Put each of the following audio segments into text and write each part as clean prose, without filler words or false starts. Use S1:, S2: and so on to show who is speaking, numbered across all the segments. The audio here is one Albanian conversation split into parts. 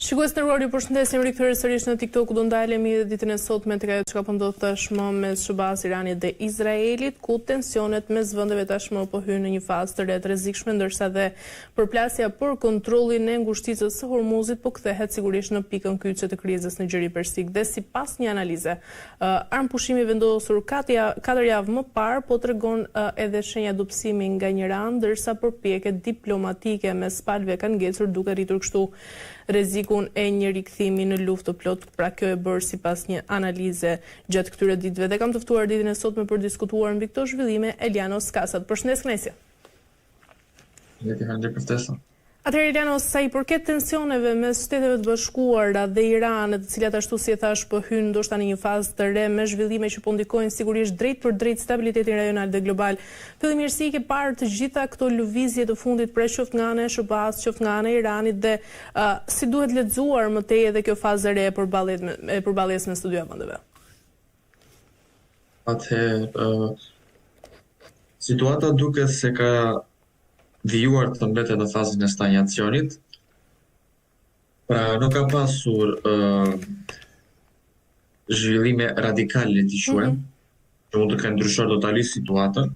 S1: Shikues të nderuar, ju përshëndesim rikthyer sërish në TikTok, ku do ndalemi ditën e sotme tek ajo çka po ndodh tashmë mes SBA-s, Iranit dhe Izraelit, ku tensionet mes vendeve tashmë po hynë në një fazë të re të rrezikshme, ndërsa dhe përplasja për kontrollin e ngushticës së Hormuzit po kthehet sigurisht në pikën kyçe të krizës në Gjeri Persik. Dhe sipas një analize, armpushimi vendosur 4 javë më parë po tregon edhe shenja dobësimi nga Iran, ndërsa përpjekjet diplomatike mes palëve kanë ngecur, duke rritur kështu rrezikun e një rikthimi në luftë të plot. Pra kjo e bërë sipas një analize gjatë këtyre ditëve. Dhe kam të ftuar ditën e sotme për diskutuar mbi këto zhvillime Elianos Kasat. Përshëndes Knesja. Atëherë Eliano, sa i përket tensioneve mes Shteteve të Bashkuara dhe Iranit, të cilat ashtu si e thash po hynë ndoshta në një fazë të re me zhvillime që po ndikojnë sigurisht drejt për drejt stabilitetin rajonal dhe global. Fillimisht si ke parë të gjitha këto lëvizje të fundit prej qoftë nga ana e SBA-s, qoftë nga ana e Iranit dhe si duhet lexuar më tej edhe kjo fazë e re e përballjes mes të dy vendeve?
S2: Atëherë, situata duket se ka vijuar të mbetet në fazën e stagnacionit, pra nuk ka pasur zhvillime radikale të quajmë, që mund të kenë ndryshuar totalisht situatën.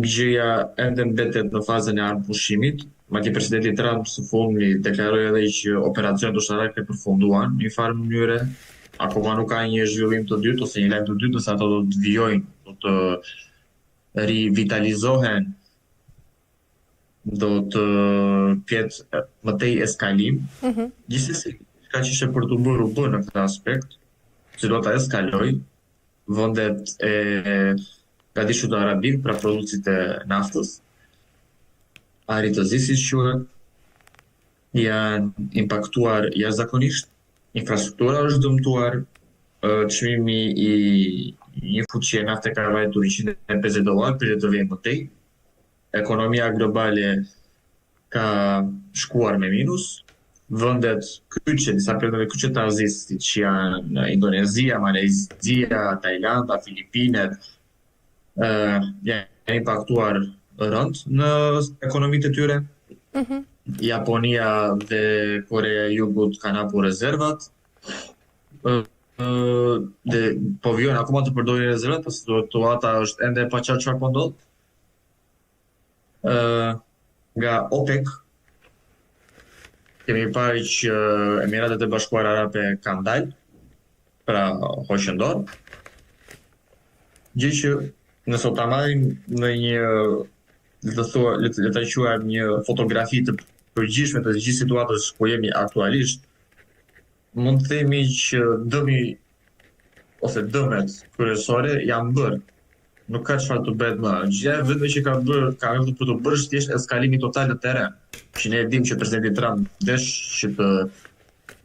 S2: Gjëja ende mbetet në fazën e armpushimit, madje presidenti Trump së fundmi deklaroi edhe që operacionet ushtarake përfunduan në një farë mënyre. Akoma nuk ka një zhvillim të dytë ose një lajm të dytë, se ato do të vijojnë, do të rivitalizohen, do të ketë më tej eskalim. Gjithsesi, ka që ishte për të bërë u bë në këtë aspekt, situata eskaloi, vendet e Gadishut Arabik, pra producit e naftës, aritëzisë quhet, janë impaktuar jashtëzakonisht, infrastruktura është dëmtuar, çmimi i një fuqie nafte ka vajtur $150 për të vënë më tej. Ekonomia globale ka shkuar me minus, vendet kyçe, disa vendeve kyçe të Azisë, siç janë Indonezia, Malezia, Tajlanda, Filipinet, janë impaktuar rënd në ekonomitë e tyre. Japonia dhe Korea e Jugut kanë hapur rezervat. Dhe po vijojnë akoma të përdorin rezervat, pasi situata është ende e paqartë çfarë po ndodh. Nga OPEC kemi parë që Emiratet e Bashkuara Arabe kanë dalë, pra hoqën dorë. Gjë që nëse ta marrim në një, le ta quajmë një fotografi të përgjithshme të gjithë situatës ku jemi aktualisht, mund të themi që dëmi ose dëmet kryesore janë bërë. Nuk ka çfarë të bëhet më. Gjëja vetëm që ka ardhur për të bërë thjesht eskalimi total në terren. Që ne e dimë që presidenti Trump desh që të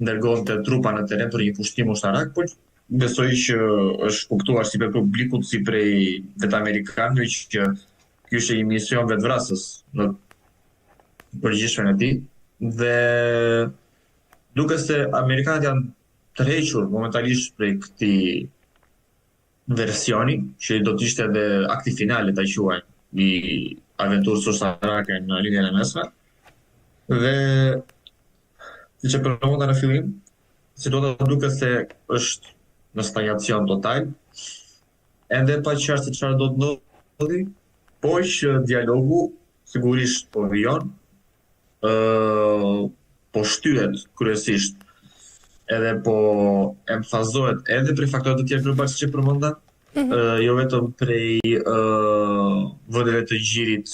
S2: dërgonte trupa në terren për një pushtim ushtarak, por besoj që është kuptuar si për publikut, si prej vetë amerikanëve, që ky është një mision vetvrasës në përgjithshmën e tij. Dhe duket se amerikanët janë tërhequr momentalisht prej këtij versioni, që do të ishte edhe akti finale ta quajmë i aventurës ushtarake në linjën e mesme. Dhe siç e përmenda në fillim, situata duket se është në stagnacion total. Ende pa qartë se çfarë do të ndodhi, po që dialogu sigurisht po vijon, po shtyhet kryesisht edhe po emfazohet edhe prej faktorëve të tjerë global, siç e përmenda, jo vetëm prej vendeve të Gjirit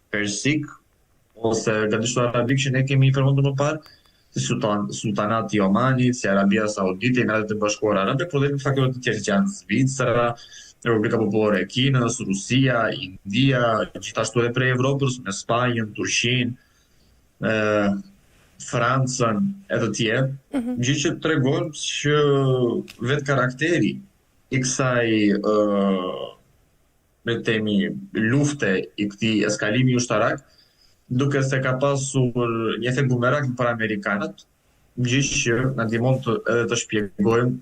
S2: Persik ose Gadishut Arabik që ne kemi përmendur më parë, si Sultanati i Omanit, si Arabia Saudite, Emiratet e Bashkuara Arabe, por edhe faktorë të tjerë që janë Zvicra, Republika Popullore e Kinës, Rusia, India, gjithashtu edhe prej Evropës, me Spanjën, Turqinë, Francën e të tjerë, gjë që tregon që vetë karakteri i kësaj me temi lufte, i këtij eskalimi ushtarak, duke se ka pasur një efekt bumerang për amerikanët, gjë që na ndihmon edhe të shpjegojmë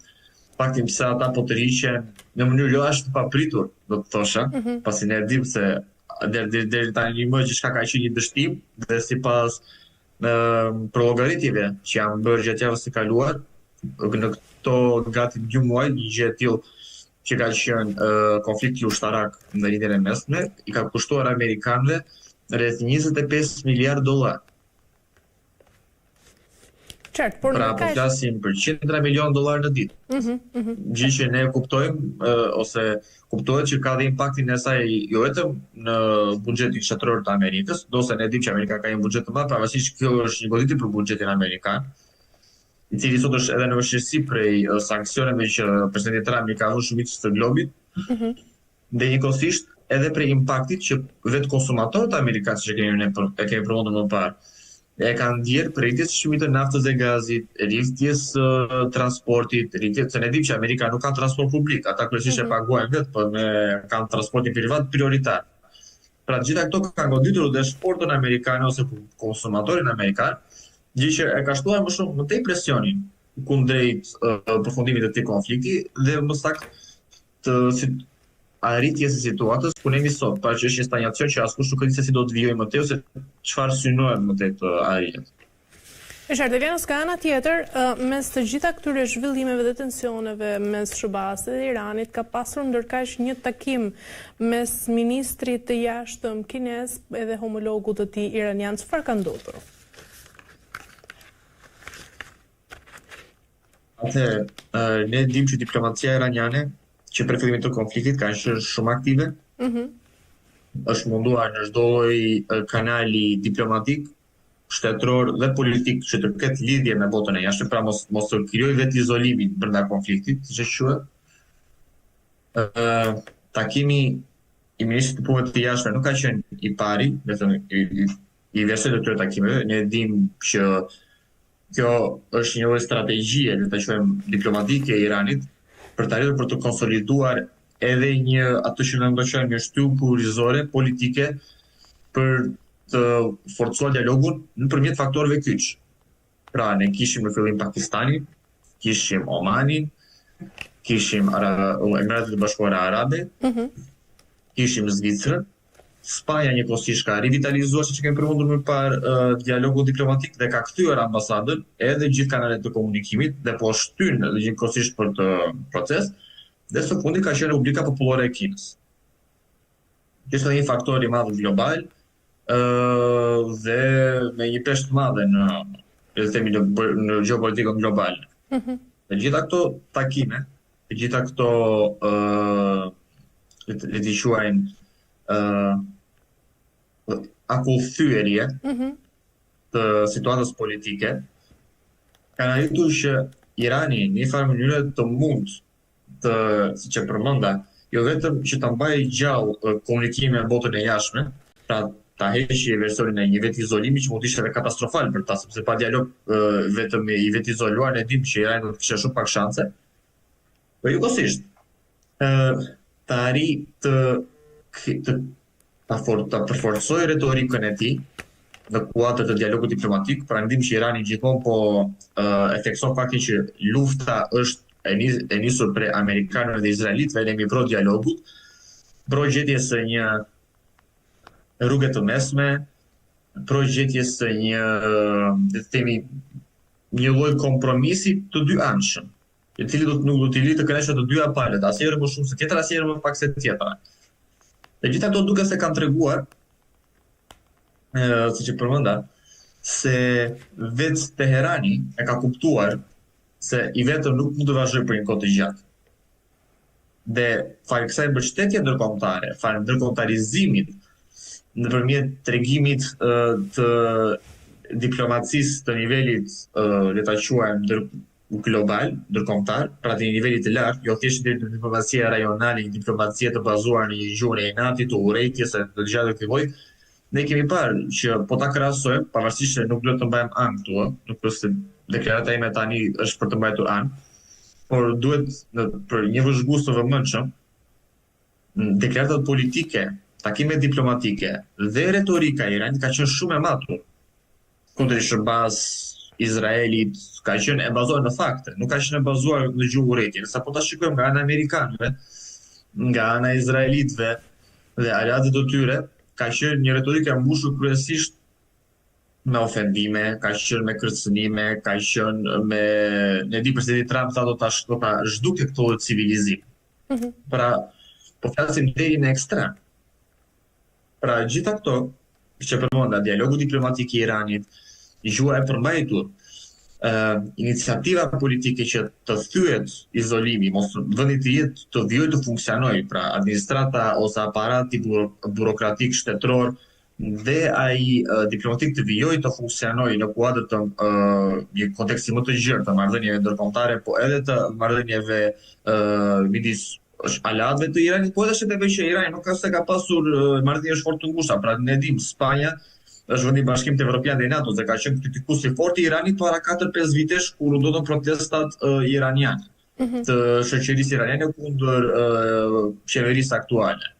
S2: faktin pse ata po të riqen në mënyrë jo ashtu papritur, do të thosha, pasi ne dimë se deri tani më gjithçka ka qenë një dështim, dhe sipas për llogaritjeve që janë bërë gjatë javës së kaluar, në këto gati 2 muaj, një gjë e tillë që ka qenë konflikti ushtarak në Lindjen e Mesme, i ka kushtuar amerikanëve rreth 25 miliard dollar.
S1: Qartë, por
S2: pra po flasim për $100 milion në ditë. Gjë që ne kuptojmë ose kuptohet që ka dhe impaktin e saj jo vetëm në buxhetin shtetëror të Amerikës, do se ne dimë që Amerika ka një buxhet të madh, pavarësisht kjo është një goditje për buxhetin amerikan, i cili sot është edhe në vështirësi prej sanksioneve që presidenti Trump i ka dhënë shumicës së globit, dhe njëkohësisht edhe prej impaktit që vetë konsumatorët amerikanë, që kemi përmendur më parë, e kanë ndjerë për rritjes së çmimit të naftës dhe gazit, rritjes transportit, se ne dimë që Amerika nuk ka transport publik, ata kryesisht e paguajnë vetë, por kanë transportin privat prioritar. Pra gjitha këto kanë goditur dhe shportën amerikane ose konsumatorin amerikan, gjë që e ka shtuar më shumë më tej presionin kundrejt përfundimit të këtij konflikti dhe më saktë të arritjes së situatës ku ne jemi sot, pra që është një stagnacion që askush nuk e di se si do të vijojë më tej ose çfarë synohet më tej të arrihet.
S1: E qartë, vjen nga ana tjetër, mes të gjitha këtyre zhvillimeve dhe tensioneve mes SBA-s dhe Iranit ka pasur ndërkaq një takim mes ministrit të jashtëm kinez edhe homologut të tij iranian. Çfarë ka ndodhur?
S2: Ne dimë që diplomacia iraniane që për fillimin të konfliktit kanë qenë shumë aktive. Është munduar në çdo lloj kanali diplomatik, shtetëror dhe politik që të ketë lidhje me botën e jashtëm, pra mos të krijojë vetë izolimin brenda konfliktit, siç quhet. Takimi i ministrit të punëve të jashtme nuk ka qenë i pari, vetëm i veçantë të këtyre takimeve. Ne dimë që kjo është një lloj strategjie, le ta quajmë diplomatike e Iranit, për të arritur për të konsoliduar edhe atë që ne ndoqëm një shtyllë kurrizore politike për të forcuar dialogun nëpërmjet faktorëve kyç. Pra ne kishim në fillim Pakistanin, kishim Omanin, kishim Emiratet e Bashkuara Arabe, kishim Zvicrën, Spanja njëkohësisht ka rivitalizuar, siç kemi përmendur më parë, dialogun diplomatik dhe ka kthyer ambasadën edhe gjithë kanalet të komunikimit dhe po shtyn edhe njëkohësisht për të proces, dhe së fundi ka qenë Republika Popullore e Kinës. Kjo është një faktor i madh global dhe me një peshë të madhe në gjeopolitikën globale. Dhe gjitha këto takime, gjitha këto le t'i quajmë akullthyerje të situatës politike kanë arritur që Irani në një farë mënyrë të mund të, siç e përmenda, jo vetëm që ta mbajë gjallë komunikimin me botën e jashtme, pra ta heqë versionin e një vetë izolimi që mund të ishte edhe katastrofal për ta, sepse pa dialog vetëm i vetë izoluar ne dimë që Irani do të kishte shumë pak shanse. Po njëkohësisht ta arrijë ta përforcoj retorikën e tij në kuadër të dialogut diplomatik, pra ndim që Irani gjithmonë po e thekson faktin që lufta është e nisur prej amerikanëve dhe izraelitëve dhe mbi vrojtjen e dialogut, gjetjes së një rruge të mesme, gjetjes së një lloj kompromisi të dy anshëm, i cili nuk do t'i lidhë të kënaqur të dyja palët, asnjëherë më shumë se tjetra, asnjëherë më pak se tjetra. Dhe gjitha këto duke se kanë treguar, siç e përmenda, se vetë Teherani e ka kuptuar se i vetëm nuk mund të vazhdojë për një kohë të gjatë. Dhe fal kësaj mbështetje ndërkombëtare, fal ndërkombëtarizimit nëpërmjet tregimit të diplomacisë të nivelit, le ta quajmë global, ndërkombëtar, pra të një nivelit të lartë, jo thjesht në diplomacia rajonale, një diplomacia të bazuar në një gjuhë e inatit, të urrejtjes së të gjatë këtij lloji, ne kemi parë që po ta krahasojmë, pavarësisht se nuk do të mbajmë anë këtu, nuk është se deklarata ime tani është për të mbajtur anë, por duhet për një vëzhgues të vëmendshëm, deklaratat politike, takimet diplomatike dhe retorika e Iranit ka qenë shumë e matur kundër SBA-s, Izraelit, ka qenë e bazuar në fakte, nuk ka qenë e bazuar në gjuhë urrejtje. Sa po ta shikojmë nga ana amerikanëve, nga ana izraelitëve dhe aleatët të tyre, ka qenë një retorikë e mbushur kryesisht me ofendime, ka qenë me kërcënime, ka qenë me ne di presidenti Trump tha do ta zhduke këto civilizim. Pra, po flasim deri në ekstrem. Pra, gjitha këto që përmenda dialogu diplomatik i Iranit, gjua e përmbajtur, iniciativa politike që të thyet izolimi, mos vendi të jetë të vijojë të funksionojë, pra administrata ose aparati burokratik shtetëror dhe ai diplomatik të vijojë të funksionojë në kuadër të një konteksti më të gjerë të marrëdhënieve ndërkombëtare, po edhe të marrëdhënieve midis aleatëve të Iranit, po edhe shteteve që Irani nuk ka pasur marrëdhënie fort të ngushta, pra ne dim Spanja është vendi i Bashkimit Evropian dhe NATO dhe ka qenë kritikues i fortë i Iranit para 4-5 vitesh kur u ndodhen protestat iraniane të shoqërisë iraniane kundër qeverisë aktuale,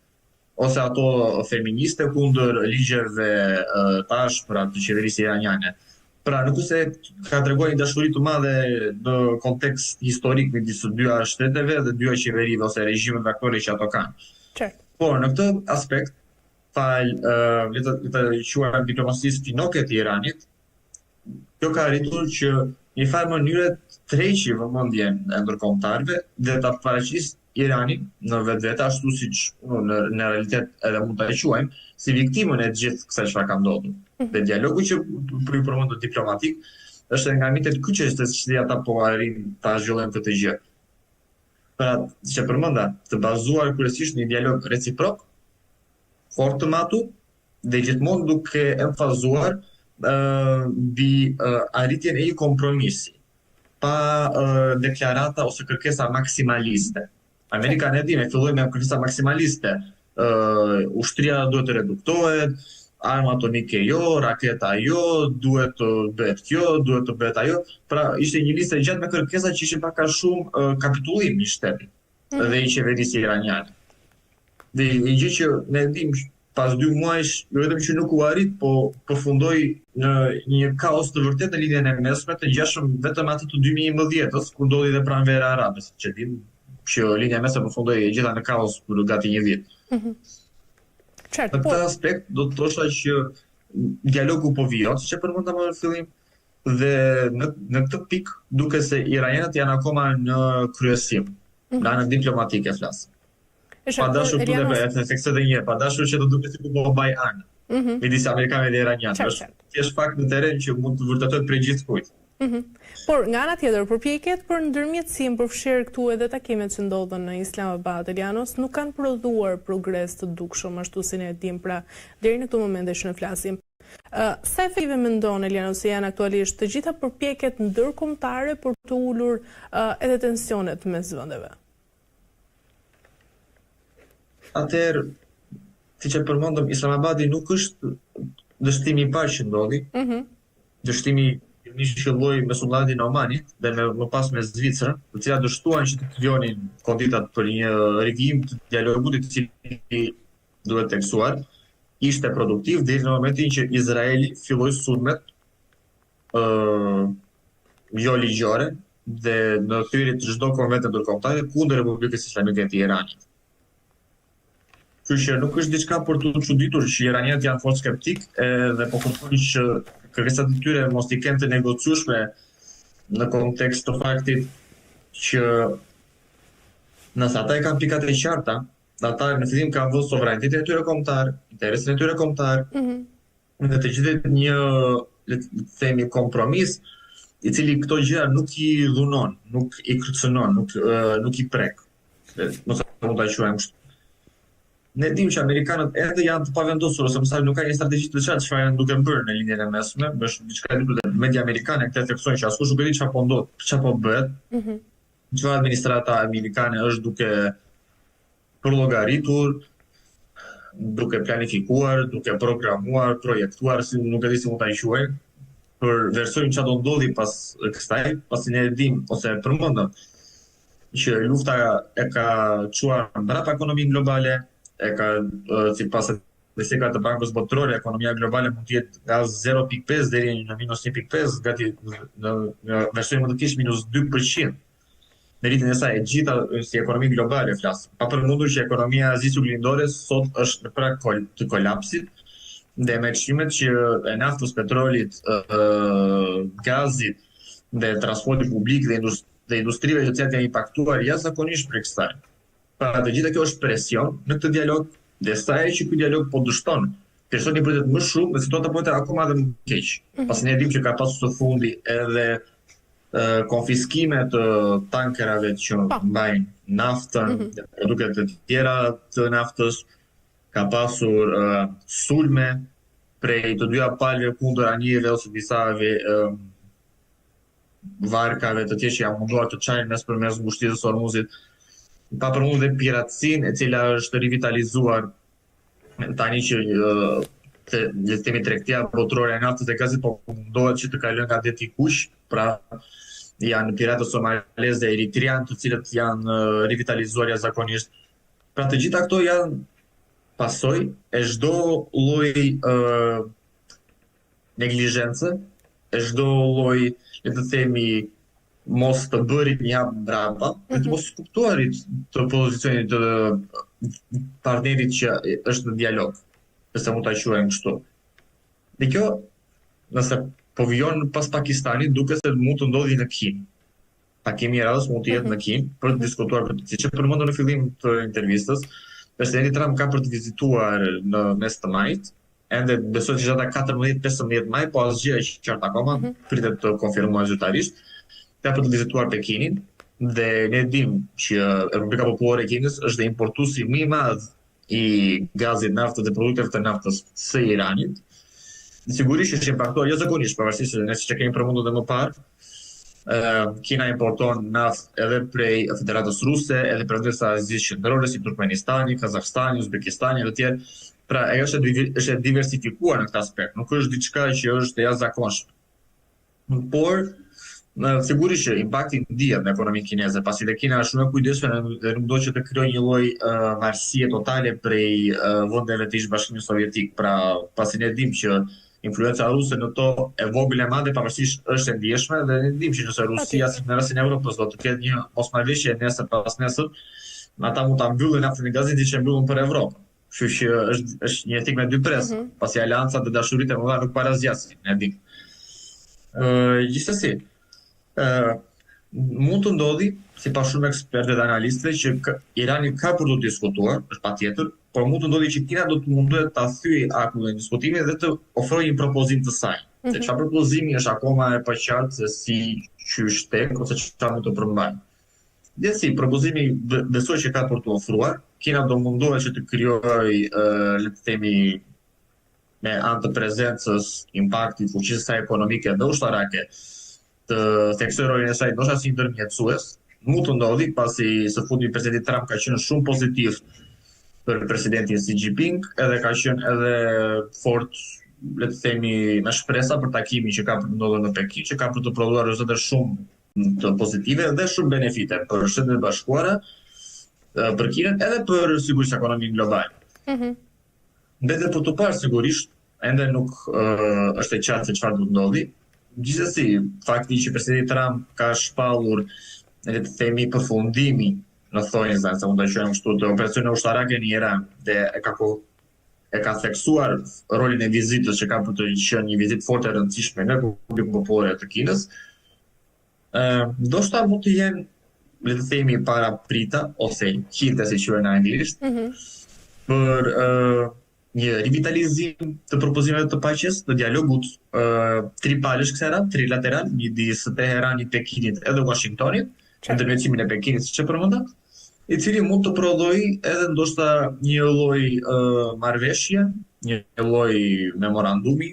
S2: ose ato feministe kundër ligjeve tash për atë qeverisë iraniane. Pra, nuk se ka treguar një dashuri të madhe në kontekst historik midis së dyja shteteve dhe dyja qeverive ose regjimeve aktore që ato kanë. Por në këtë aspekt le të quajmë diplomacisë finoke të Iranit, kjo ka arritur që një farë mënyre të tërheqë vëmendjen e ndërkombëtarëve dhe ta paraqisë Iranin në vetvete ashtu siç në realitet edhe mund ta quajmë si viktimën e gjithë kësaj çfarë ka ndodhur. Dhe dialogu që për përmendur diplomatik është nga mitet kyçes që ata po arrin ta zhvillojnë këtë gjë. Pra, që përmenda, të bazuar kryesisht në një dialog reciprok, fort të matur dhe gjithmonë duke emfazuar mbi arritjen e një kompromisi, pa deklarata ose kërkesa maksimaliste. Amerika ne di, ne filloi me kërkesa maksimaliste. Ushtria duhet të reduktohet, arma atomike jo, raketa jo, duhet të bëhet kjo, duhet të bëhet ajo. Pra, ishte një listë e gjatë me kërkesa që ishin pak a shumë kapitullim i shtetit dhe i qeverisë iraniane. Dhe një gjë që ne dim pas 2 muajsh, jo vetëm që nuk u arrit, po përfundoi në një kaos të vërtet në linjën e mesme, të ngjashëm vetëm atë të 2011-s, kur ndodhi dhe pranvera arabe, që dim që linja e mesme përfundoi gjitha në kaos për gati një vit. Në këtë aspekt do të thosha që dialogu po vijot, që përmenda më në fillim, dhe në këtë pikë duke se iranianët janë akoma në kryesim, në anën diplomatike flas. Pa dashur të efekte dhe një, pa dashur që të duket si ku po baj anë midis amerikanëve dhe iranianëve. Është thjesht fakt në terren që mund të vërtetohet prej gjithkujt.
S1: Por nga ana tjetër, përpjekjet për ndërmjetësim përfshirë këtu edhe takimet që ndodhen në Islamabad, Elianos, nuk kanë prodhuar progres të dukshëm ashtu si ne e dim, pra deri në këtë moment që ne flasim. Sa efektive mendon Elianos se janë aktualisht të gjitha përpjekjet ndërkombëtare për të ulur edhe tensionet mes vendeve?
S2: Atëherë, siç e përmendëm, Islamabadi nuk është dështimi i parë që ndodhi. Dështimi i qelloi me sullatin e Omanit dhe më pas me Zvicrën, të cilat dështuan që të krijonin konditat për një rivijim të dialogut i cili duhet teksuar, ishte produktiv deri në momentin që Izraeli filloi sulmet jo ligjore dhe në thyrje të çdo konvente ndërkombëtare kundër Republikës Islamike të Iranit. Kështu që nuk është diçka për të çuditur që iranianët janë fort skeptik dhe po kërkojnë që kërkesat e tyre mos i kenë të negociueshme në kontekst të faktit që nëse ata e kanë pikat e qarta, ata në fillim kanë vënë sovranitetin e tyre kombëtar, interesin e tyre kombëtar, dhe të gjithë një, le të themi, kompromis i cili këto gjëra nuk i dhunon, nuk i kërcënon, nuk i prek. Mos mund ta quajmë kështu. Ne dim që amerikanët edhe janë të pavendosur ose mësaj nuk ka një strategji të veçantë çfarë janë duke bërë në linjën e mesme, është diçka e media amerikane këtë theksojnë që askush nuk e di çfarë po ndodh, çfarë po bëhet. Çfarë administrata amerikane është duke përllogaritur, duke planifikuar, duke programuar, projektuar, si nuk e di si mund ta quajmë, për versojnë çfarë do ndodhi pas kësaj, pasi ne e dim ose e përmendëm që lufta e ka çuar mbrapa ekonominë globale, e ka sipas statistikat të Bankës Botërore, ekonomia globale mund të jetë nga 0.5 deri në -1.5, gati në versionin më të keq -2%. Në rritjen e saj, e gjitha si ekonomi globale flas. Pa përmendur që ekonomia azisë lindore sot është në prag të kolapsit dhe me çmimet që e naftës, petrolit, gazit dhe transporti publik dhe industrive që cilat janë impaktuar jashtëzakonisht për kësaj. Pra të gjitha kjo është presion në këtë dialog dhe sa e që ky dialog po dështon. Personi pritet më shumë dhe situata po të akoma edhe më keq. Pasi ne dimë që ka pasur së fundi edhe konfiskime të tankerave që mbajnë naftën, dhe produkte të tjera të naftës, ka pasur sulme prej të dyja palëve kundër anijeve ose disave varkave të tjerë që janë munduar të çajnë përmes ngushtisë së Hormuzit, pa përmendur dhe piratësinë, e cila është rivitalizuar tani që le të themi tregtia botërore e naftës dhe gazit po mundohet që të kalojnë nga deti kuq, pra janë piratë somalez dhe eritrian, të cilët janë rivitalizuar jashtëzakonisht. Pra të gjitha këto janë pasojë e çdo lloji neglizhence, e çdo lloji, le të themi, mos të bërit një hap mbrapa, dhe të mos kuptuarit të pozicionit të partnerit që është në dialog, nëse mund ta quajmë kështu. Dhe kjo, nëse po vijon pas Pakistanit, duket se mund të ndodhi në Kinë. Takimi i radhës mund të jetë në Kinë për të diskutuar për të, siç e përmendëm në fillim të intervistës, presidenti Trump ka për të vizituar në mes të majit, ende besoj që data 14-15 maj, po asgjë e qartë akoma, pritet të konfirmohet zyrtarisht, ka për të vizituar Pekinin, dhe ne dimë që Republika Popullore e Kinës është dhe importuesi më i madh i gazit, naftës dhe produkteve të naftës së Iranit. Sigurisht është impaktuar jashtëzakonisht, pavarësisht se ne siç e kemi përmendur edhe më parë, Kina importon naftë edhe prej Federatës Ruse, edhe prej vendeve të Azisë Qendrore si Turkmenistani, Kazakstani, Uzbekistani dhe të tjerë. Pra ajo është diversifikuar në këtë aspekt, nuk është diçka që është e jashtëzakonshme. Por sigurisht që impakti ndihet në ekonominë kineze, pasi dhe Kina është shumë e kujdesshme dhe nuk do që të krijojë një lloj marrësie totale prej vendeve të Ish-Bashkimit Sovjetik. Pra pasi ne dimë që influenca ruse në to e vogël e madhe pavarësisht është e ndjeshme dhe ne dimë që nëse Rusia, si në rastin e Evropës, do të ketë një mosmarrëveshje nesër pas nesër, ata mund ta mbyllin naftën e gazit që mbyllën për Evropën. Kështu që është një etik me dy pres, pasi aleancat dhe dashuritë e mëdha nuk parazgjasin, ne dimë. Gjithsesi, mund të ndodhi, sipas shumë ekspertëve dhe analistëve, që Irani ka për të diskutuar, është patjetër, por mund të ndodhi që Kina do të mundohet ta thyejë akullin e diskutimit dhe të ofrojë një propozim të saj. Se çfarë propozimi është akoma e paqartë se si qysh tek ose çfarë mund të përmbajë. Dhe si propozimi besoj që ka për të ofruar, Kina do mundohet që të krijojë, le të themi, me anë të prezencës, impaktit, fuqisë saj ekonomike dhe ushtarake, të theksojë rolin e saj ndoshta si ndërmjetësues. Mund të ndodhi pasi së fundi presidenti Trump ka qenë shumë pozitiv për presidentin Xi Jinping, edhe ka qenë edhe fort, le të themi, me shpresa për takimin që ka për të ndodhur në Pekin, që ka për të prodhuar rezultate shumë të pozitive dhe shumë benefite për Shtetet e Bashkuara, për Kinën edhe për sigurisht ekonominë globale. Dhe për të parë sigurisht, ende nuk është e qartë se çfarë do të ndodhi. Gjithsesi, fakti që presidenti Trump ka shpallur, le të themi, përfundimi në thonjza, se mund ta quajmë kështu, të operacioneve ushtarake në Iran dhe e ka theksuar rolin e vizitës që ka për të qenë një vizitë fort e rëndësishme në Republikën Popullore të Kinës. Ndoshta mund të jenë, le të themi, paraprita ose hinte, si quhen në anglisht, për një rivitalizim të propozimeve të paqes, të dialogut tripalësh kësera, trilateral, midis Teheranit, Pekinit edhe Washingtonit, ndërmjetësimin e Pekinit, siç e përmenda, i cili mund të prodhojë edhe ndoshta një lloj marrëveshje, një lloj memorandumi,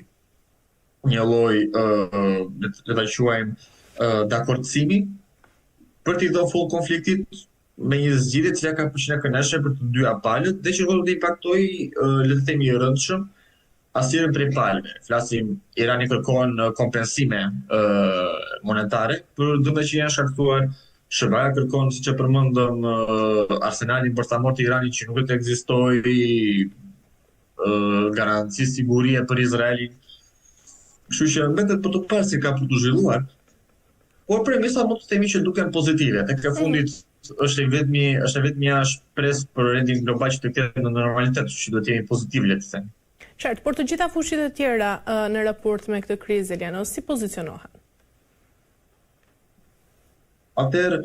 S2: një lloj le ta quajmë dakordësimi për të dhënë fund konfliktit me një zgjidhje që ka përqenë kënaqëse për të dyja palët dhe që do të impaktojë, le të themi, rëndësishëm asnjërin prej palëve. Flasim, Irani kërkon kompensime monetare për dëmet që janë shkaktuar. SBA kërkon, siç e përmendëm, arsenalin bërthamor të Iranit që nuk do të ekzistojë garanci sigurie për Izraelin. Kështu që mbetet për të parë si ka për të zhvilluar. Por premisa mund të themi që duken pozitive. Tek e fundit është vetëm një shpresë për rendin global që të kthehet në normalitet, që do të jemi pozitiv, le të themi.
S1: Qartë, por të gjitha fushit e tjera në raport me këtë krizë, Eliano, si pozicionohen?
S2: Atëherë,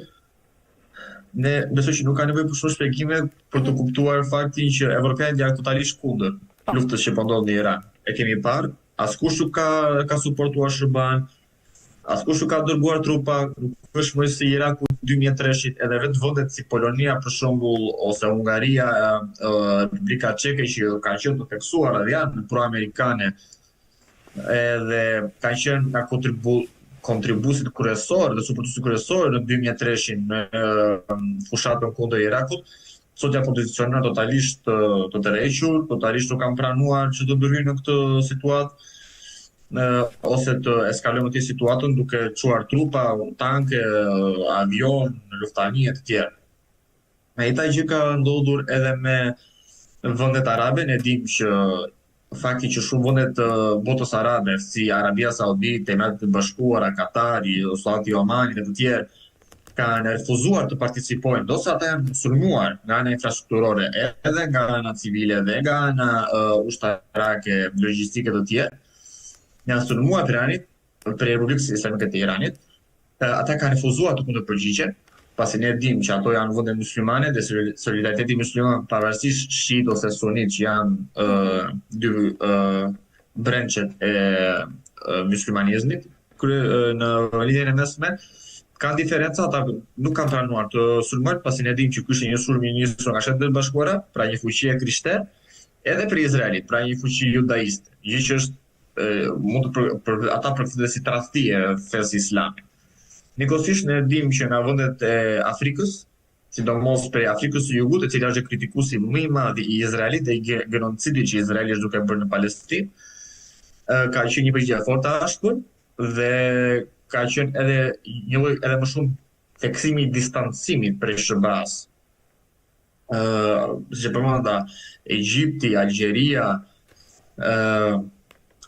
S2: ne besoj që nuk ka nevojë për shumë shpjegime për të kuptuar faktin që evropianët janë totalisht kundër luftës që po ndodh në Iran. E kemi parë, askush nuk ka suportuar SHBA-n, askush nuk ka dërguar trupa, nuk është më si Iraku 2003-shit, edhe vetë vendet si Polonia për shembull ose Hungaria, Republika Çeke që kanë qenë të theksuara dhe janë pro-amerikane, edhe kanë qenë nga kontribuesit kryesorë dhe suportuesit kryesorë në 2003-shin në fushatën kundër Irakut, sot janë pozicionuar totalisht të tërhequr, totalisht nuk kanë pranuar që të ndryhin në këtë situatë, ose të eskalojmë këtë situatën duke çuar trupa, tanke, avion, luftani e të tjerë. Njëjta gjë ka ndodhur edhe me vendet arabe, ne dimë që fakti që shumë vendet të botës arabe, si Arabia Saudite, Emiratet e Bashkuara, Katari, Sultanati i Omanit e të tjerë, kanë refuzuar të participojnë, ose ata janë sulmuar nga ana infrastrukturore, edhe nga ana civile, dhe nga ana ushtarake, logjistike të tjerë, janë sulmuar për Republikën Islamike të Iranit. Ata kanë refuzuar të kundërpërgjigjen, pasi ne dimë që ato janë vende muslimane dhe solidariteti musliman pavarësisht shiit ose sunit që janë dy brenchet e muslimanizmit në lidhjen e mesme, kanë diferenca, ata nuk kanë pranuar të sulmojnë, pasi ne dimë që ky është një sulm i nisur nga Shtetet e Bashkuara, pra një fuqi e krishterë, edhe për Izraelit, pra një fuqi judaiste, gjë që është ata përkthehen si tradhti e fesë islame. Njëkohësisht ne dimë që nga vendet e Afrikës, sidomos prej Afrikës së Jugut, e cila është kritikuesi më i madh i Izraelit dhe i genocidit që Izraeli është duke bërë në Palestinë, ka qenë një përgjigje fort e ashpër dhe ka qenë edhe më shumë theksimi i distancimit prej SHBA-s. Si që përmenda Egjipti, Algjeria,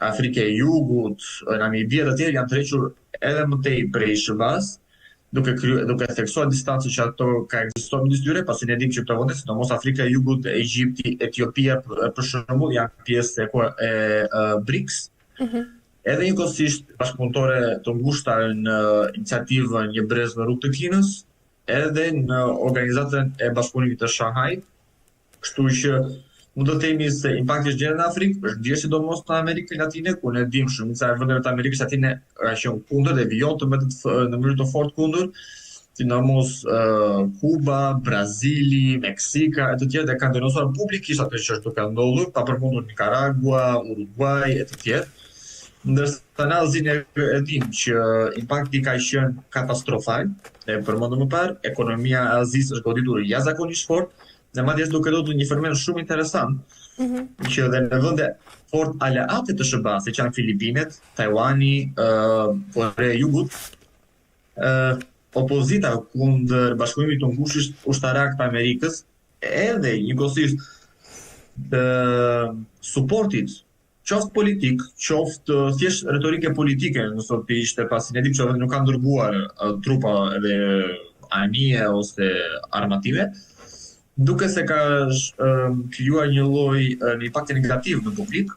S2: Afrika e Jugut, Namibia dhe tjerë janë tërhequr edhe më tej prej SHBA-s, duke theksuar distancën që ato ka ekzistuar midis tyre, pasi ne dimë që këto vende, sidomos Afrika e Jugut, Egjipti, Etiopia për shembull, janë pjesë e BRICS. Edhe njëkohësisht bashkëpunëtore të ngushta në iniciativën Një brez në rrugë të Kinës, edhe në organizatën e bashkëpunimit të Shanghai, kështu që mund të themi se impakti është gjerë në Afrikë, është ndjerë sidomos në Amerikën Latine, ku ne dimë shumica e vendeve të Amerikës Latine ka qenë kundër dhe vijon në mënyrë të fortë kundër, sidomos Kuba, Brazili, Meksika e të tjerë dhe kanë denoncuar publikisht atë që është duke ndodhur, pa përmendur Nicaragua, Uruguay e të tjerë. Ndërsa në Azinë e dimë që impakti ka qenë katastrofal, e përmendëm më parë, ekonomia e Azisë është goditur jashtëzakonisht fort, dhe madje është duke ndodhur një fenomen shumë interesant, që dhe në vende fort aleate të SHBA-s, siç janë Filipinet, Tajwani, Korea e Jugut, opozita kundër bashkëpunimit të ngushtë ushtarak të Amerikës, edhe njëkohësisht të suportit qoftë politik, qoftë thjesht retorike politike, nëse të ishte, pasi ne dimë që nuk kanë dërguar trupa edhe anije ose armative, duke se ka krijuar një lloj impakti negativ në publik,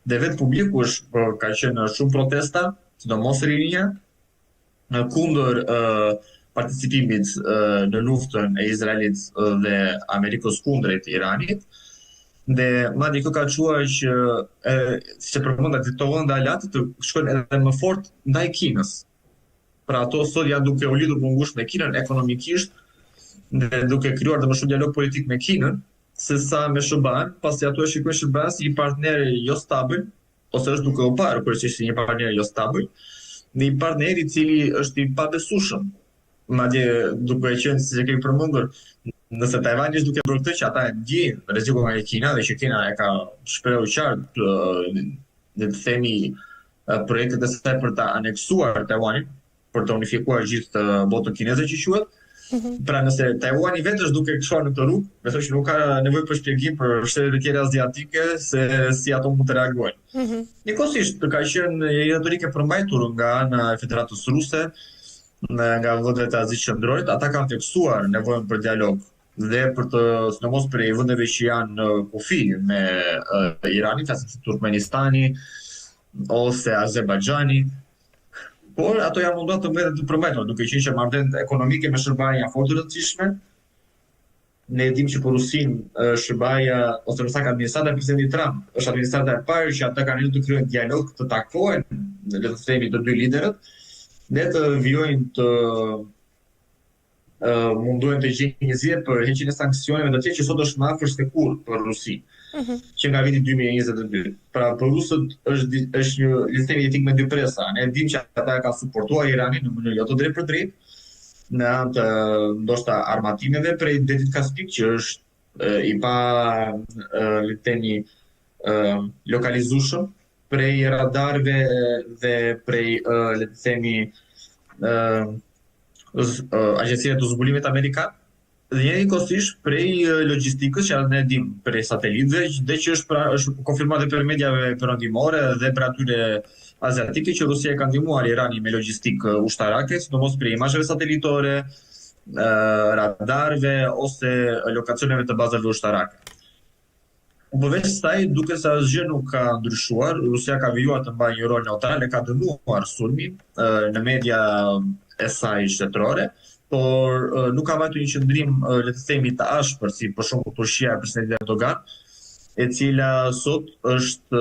S2: dhe vetë publiku ka qenë shumë protesta, sidomos rinia, kundër participimit në luftën e Izraelit dhe Amerikës kundrejt Iranit. Dhe madje kjo ka çuar që si që përmenda këto vende aleate të shkojnë edhe më fort ndaj Kinës. Pra ato sot janë duke u lidhur më ngushtë me Kinën ekonomikisht dhe duke krijuar dhe më shumë dialog politik me Kinën sesa me SHBA-n, pasi ato e shikojnë SHBA-n si një partner jo stabil, ose është duke u parë kryesisht si një partner jo stabil, dhe një partner i cili është i pabesueshëm. Madje duke qenë si që kemi përmendur, nëse Tajvani është duke bërë këtë që ata e ndjejnë rrezikun nga Kina dhe që Kina e ka shprehur qartë dhe të themi projektet e saj për ta aneksuar Tajvanin, për të unifikuar gjithë botën kineze që quhet. Pra nëse Tajvani vetë është duke shkuar në këtë rrugë, besoj që nuk ka nevojë për shpjegim për shtetet e tjera aziatike se si ato mund të reagojnë. Njëkohësisht ka qenë një retorike përmbajtur nga ana e Federatës Ruse, nga vendet e Azisë Qendrore, ata kanë theksuar nevojën për dialog dhe për të sidomos për vendeve që janë në kufi me Iranin, flasim si Turkmenistani ose Azerbajxhani, por ato janë munduar të mbeten të përmbajtura, duke qenë që marrëdhëniet ekonomike me SBA-n janë fort të rëndësishme. Ne dim që për Rusinë SBA-ja ose më saktë administrata e presidentit Trump është administrata e parë që ata kanë të kryejnë dialog, të takohen, le të themi, të dy liderët, dhe të vijojnë të mundohen të gjejnë një zgjidhje për heqjen e sanksioneve të tjera që sot është më afër se kurrë për Rusinë. Që nga viti 2022. Pra për rusët është një listemi etik me dy presa. Ne dim që ata kanë suportuar Iranin në mënyrë jo të drejtë për drejtë, në anë të ndoshta armatimeve prej detit Kaspik, që është i pa le të themi lokalizueshëm prej radarëve dhe prej le të themi agjenciave të zbulimit amerikan, dhe njëkohësisht prej logjistikës që ne dim prej satelitëve, dhe që është konfirmuar për mediave perëndimore dhe për atyre aziatike që Rusia ka ndihmuar Iranin me logjistikë ushtarake, sidomos prej imazheve satelitore, radarëve ose lokacioneve të bazave ushtarake. Përveç kësaj, duke se asgjë nuk ka ndryshuar, Rusia ka vijuar të mbajë një rol neutral e ka dënuar sulmin në media e saj shtetërore, por nuk ka vajtur një qëndrim le të themi të ashpër si për shembull Turqia e presidentit Erdogan, e cila sot është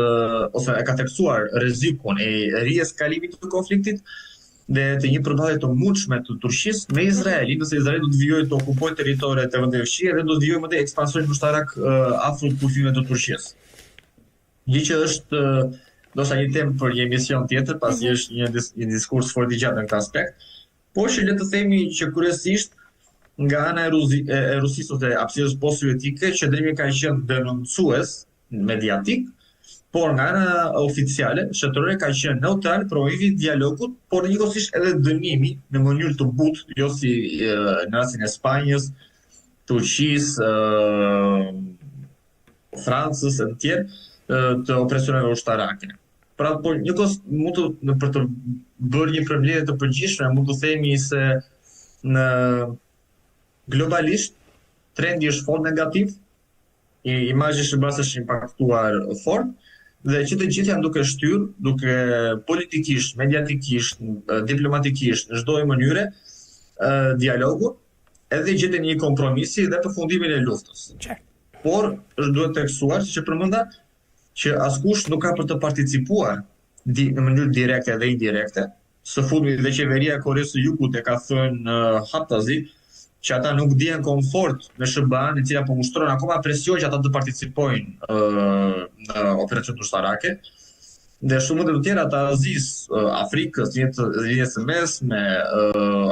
S2: ose e ka theksuar rrezikun e rieskalimit të konfliktit dhe të një përballje të mundshme të Turqisë me Izraelin, nëse Izraeli do të vijojë të okupojë territoret e vendeve fshije dhe do të vijojë më tej ekspansionin ushtarak afër kufijve të Turqisë. Gjë që është ndoshta një temë për një emision tjetër, pasi është një diskurs fort i gjatë në këtë aspekt. Por që le të themi që kryesisht nga ana e Rusisë ose hapësirës post-sovjetike, qëndrimi ka qenë denoncues mediatik, por nga ana oficiale, shtetërore ka qenë neutral, provimi i dialogut, por njëkohësisht edhe dënimi në mënyrë të butë, jo si në rastin e Spanjës, Turqisë, Francës e të tjerë të opresioneve ushtarake. Pra, por njëkohësisht mund të për të bërë një përmbledhje të përgjithshme, mund të themi se në globalisht trendi është fort negativ, imazhi i SBA-s është impaktuar fort, dhe që të gjithë janë duke shtyrë, duke politikisht, mediatikisht, diplomatikisht, në çdo mënyre dialogu, edhe gjetjen një kompromisi dhe përfundimin e luftës. Por është duhet të theksuar, siç e përmenda, që askush nuk ka për të participuar në mënyrë direkte dhe indirekte. Së fundmi dhe qeveria e Koreas së Jugut e ka thënë haptazi që ata nuk dihen komfort me SBA-n, e cila po ushtron akoma presion që ata të participojnë në operacione ushtarake. Dhe shumë të tjera të Azisë, Afrikës, Linjës së Mesme,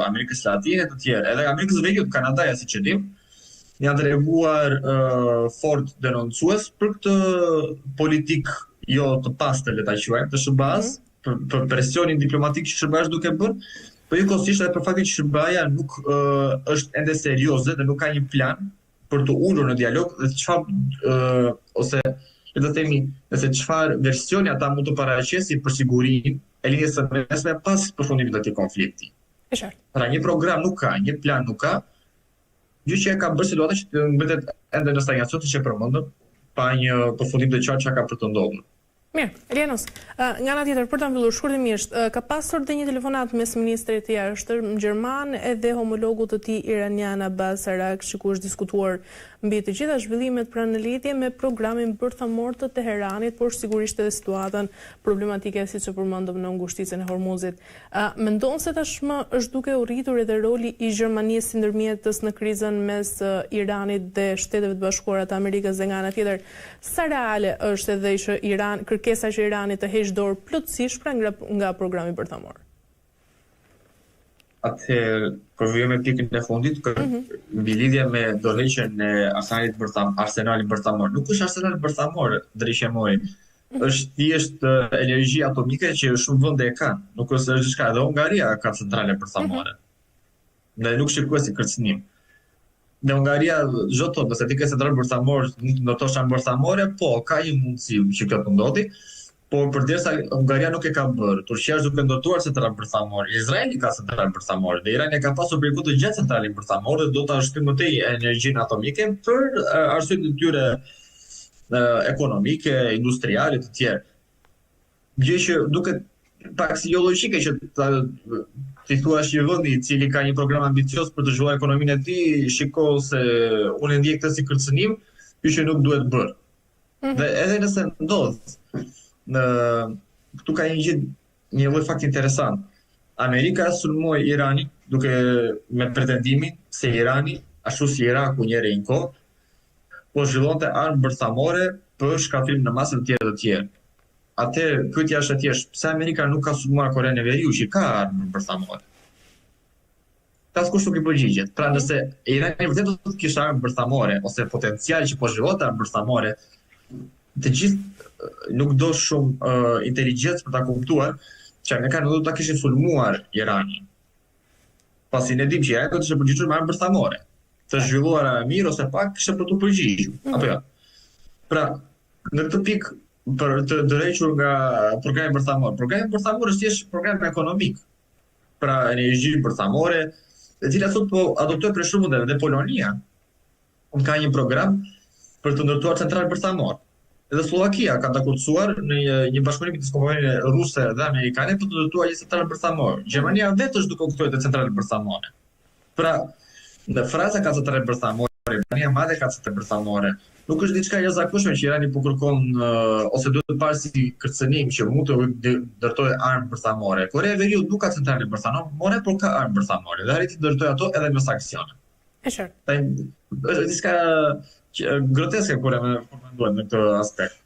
S2: Amerikës Latine të tjerë, edhe Amerikës së Veriut, Kanadaja, siç e dim, janë treguar fort denoncues për këtë politikë jo të pastër, le ta quajmë, të SBA-s, për presionin diplomatik që SBA-s duke bërë, por njëkohësisht edhe për faktin që SBA-ja nuk është ende serioze dhe nuk ka një plan për të ulur në dialog dhe çfarë ose le të themi se çfarë versioni ata mund të paraqesin për sigurinë e linjës së mesme pas përfundimit të këtij konflikti. Pra një program nuk ka, një plan nuk ka, gjë që e ka bërë situatën që të mbetet ende në stagnacion, siç e përmendëm, pa një përfundim të qartë çka ka për të ndodhur.
S1: Mirë, Elianos, nga ana tjetër, për ta mbyllur shkurtimisht, ka pasur dhe një telefonat mes ministrit të jashtëm gjerman edhe homologut të tij iranian Abbas Araqchi, ku është diskutuar mbi të gjitha zhvillimet pranë në lidhje me programin bërthamor të Teheranit, por sigurisht edhe situatën problematike siç e përmendëm në ngushticën e Hormuzit. Mendon se tashmë është duke u rritur edhe roli i Gjermanisë si ndërmjetës në krizën mes Iranit dhe Shteteve të Bashkuara të Amerikës, dhe nga ana tjetër, sa reale është edhe që kërkesa që Irani të heqë dorë plotësisht pra nga programi bërthamor?
S2: Atëherë, kur vijmë me pikën e fundit, mbi lidhje me dorëheqjen e arsenalit bërthamor. Nuk është arsenal bërthamor, drejshemori. Është thjesht energji atomike që shumë vende e kanë. Nuk është diçka, edhe Hungaria ka centrale bërthamore. Dhe nuk shikohet si kërcënim. Në Hungaria, çdo thotë, nëse ti ke centralë bërthamor, në tosha bërthamore, po, ka një mundësi që kjo të ndodhi, Po përderisa Hungaria nuk e ka bërë, Turqia është duke ndërtuar centralë bërthamore, Izraeli ka centralë bërthamore, dhe Irani ka pasur përkut të gjatë centralën bërthamore dhe do ta shtyjë më tej energjinë atomike për arsye të tyre ekonomike, industriale të tjerë. Gjë që duket pak si jo logjike që ti thua një vendi i cili ka një program ambicioz për të zhvilluar ekonominë e tij, shiko se unë ndjek këtë si kërcënim, që nuk duhet bërë. Dhe edhe nëse ndodh, këtu ka një lloj fakt interesant. Amerika sulmoi Iranin duke me pretendimin se Irani, ashtu si Iraku njëherë një kohë, po zhvillonte armë bërthamore për shkatrim në masë të tjerë. Atëherë pyetja është e thjeshtë, pse Amerika nuk ka sulmuar Korenë e Veriut që ka armë bërthamore? Askush nuk i përgjigjet. Pra nëse Irani vërtet do të kishte armë bërthamore ose potencial që po zhvillonte armë bërthamore, të gjithë nuk do shumë inteligjencë për ta kuptuar që Amerikanët do ta kishin sulmuar Iranin. Pasi ne dimë që ai do të ishte përgjigjur me armë bërthamore. Të zhvilluara mirë ose pak kishte për të përgjigjur. Apo jo. Pra, në këtë pikë për të drejtuar nga programi bërthamor. Programi bërthamor është thjesht program ekonomik. Pra, energji bërthamore, e cila sot po adoptoi për shembull dhe Polonia. Ka një program për të ndërtuar centralë bërthamore. Edhe Slovakia ka dakordsuar në një bashkëpunim të kompanive ruse dhe amerikane për të ndërtuar një centralë bërthamore. Gjermania vetë është duke kuptuar të centralë bërthamore. Pra, në Franca ka centralë bërthamore, Britania e Madhe ka centralë bërthamore. Nuk është diçka e jashtëzakonshme që Irani po kërkon ose duhet të parë si kërcënim që mund të ndërtojë armë bërthamore. Korea e Veriut nuk ka centralë bërthamore, por ka armë bërthamore dhe arriti të ndërtojë ato edhe me sanksione.
S1: Është
S2: diçka groteske kur e menduam në këtë aspekt.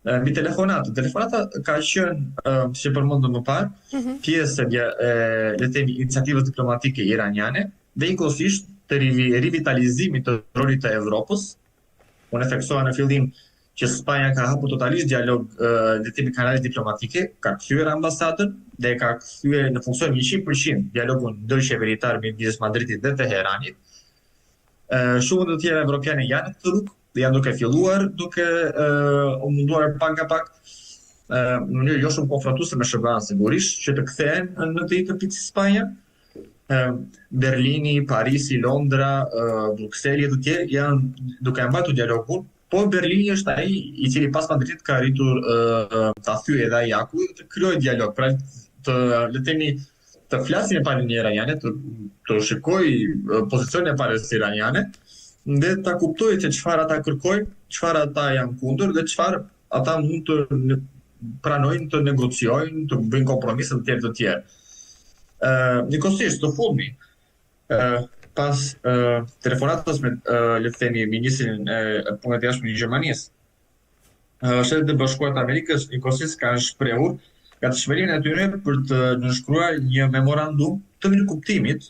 S2: Mbi telefonata ka qenë, si përmendëm më parë, pjesë le të themi iniciativës diplomatike iraniane dhe njëkohësisht të rivitalizimit të rolit të Evropës. Unë theksova në fillim që Spanja ka hapur totalisht dialog le të themi kanale diplomatike, ka kthyer ambasadën dhe ka kthyer në funksion 100% dialogun ndërqeveritar midis Madridit dhe Teheranit. Shumë të tjera evropiane janë në këtë rrugë dhe janë duke filluar, duke munduar pak nga pak në mënyrë jo shumë konfrontuese me SBA-n sigurisht, që të kthehen në të pikë si Spanja. Berlini, Parisi, Londra, Brukseli dhe të tjerë janë duke mbajtur dialogun, po Berlini është ai i cili pas Madridit ka arritur ta thyejë edhe ai aku të krijojë dialog, pra le të themi të flasin e palën iraniane, të shikoj pozicionin e palës iraniane dhe ta kuptoj se çfarë ata kërkojnë, çfarë ata janë kundër dhe çfarë ata mund të pranojnë, të negociojnë, të bëjnë kompromise të tjerë. Njëkohësisht të fundmi, pas telefonatës me le të themi ministrin e punëve të jashtme të Gjermanisë, Shtetet e Bashkuara të Amerikës njëkohësisht kanë shprehur gatishmërinë e tyre për të nënshkruar një memorandum të mirëkuptimit,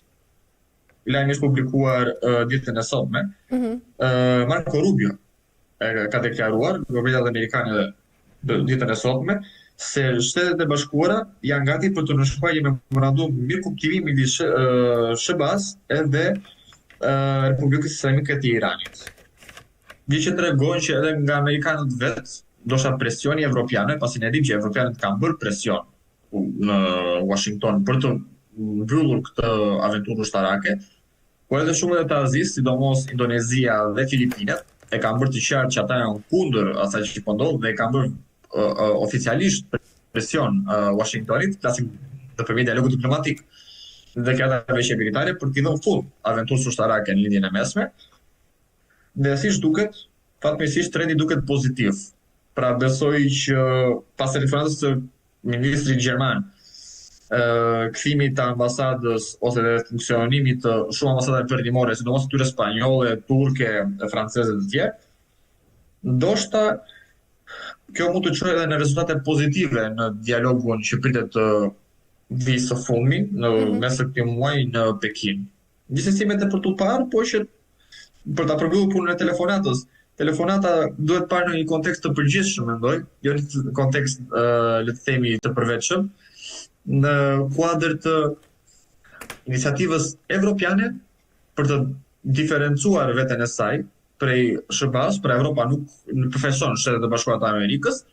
S2: lajmi është publikuar ditën e sotme. Marco Rubio ka deklaruar qeveria amerikane ditën e sotme se Shtetet e Bashkuara janë gati për të nënshkruar një memorandum mirëkuptimi midis SBA-s edhe Republikës Islamike të Iranit. Gjë që tregon që edhe nga amerikanët vetë, ndoshta presioni evropian, pasi ne dimë që evropianët kanë bërë presion në Washington për të mbyllur këtë aventurë ushtarake, por edhe shumë edhe të Azisë, sidomos Indonezia dhe Filipinat, e kanë bërë të qartë që ata janë kundër asaj që po ndodh dhe kanë bërë oficialisht presion Washingtonit, flasim nëpërmjet dialogut diplomatik dhe këta veshje militare për t'i dhënë fund aventurës ushtarake në lindjen e mesme. Dhe siç duket, fatmirësisht trendi duket pozitiv. Pra besoj që pas telefonatës të ministrit gjerman, kthimit të ambasadës ose dhe funksionimit të shumë ambasadave perëndimore, sidomos atyre spanjolle, turke, franceze dhe të tjerë, ndoshta kjo mund të çojë edhe në rezultate pozitive në dialogun që pritet të vijë së fundmi në mes të këtij muaji në Pekin. Gjithsesi me të për të parë, po që për ta përmbyllur punën e telefonatës, telefonata duhet parë në një kontekst të përgjithshëm, mendoj, jo në kontekst le të themi të përvetshëm, në kuadër të iniciativës evropiane për të diferencuar veten e saj prej SBA-s, pra Evropa nuk përfaqëson Shtetet e Bashkuara të Amerikës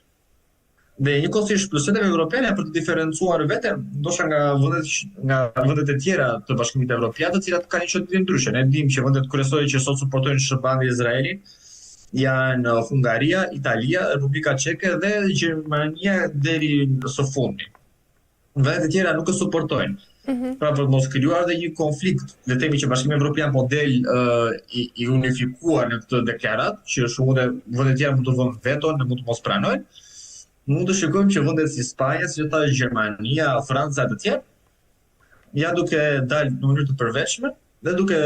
S2: Dhe njëkohësisht shtetet evropiane për të diferencuar veten, ndoshta nga vendet e tjera të Bashkimit Evropian, të cilat kanë një çështje ndryshe. Ne dimë që vendet kryesore që sot suportojnë SBA-n dhe Izraelin janë Hungaria, Italia, Republika Çeke dhe Gjermania deri së fundi. Vendet e tjera nuk e suportojnë. Pra për mos krijuar dhe një konflikt, le të themi që Bashkimi Evropian po del i unifikuar në këtë deklaratë, që shumë vendet tjera mund të vënë veto, ne mund të mos pranojnë. Mund të shikojmë që vendet si Spanja, si Gjermania, Franca e të tjerë, ja duke dalë në mënyrë të përveçme dhe duke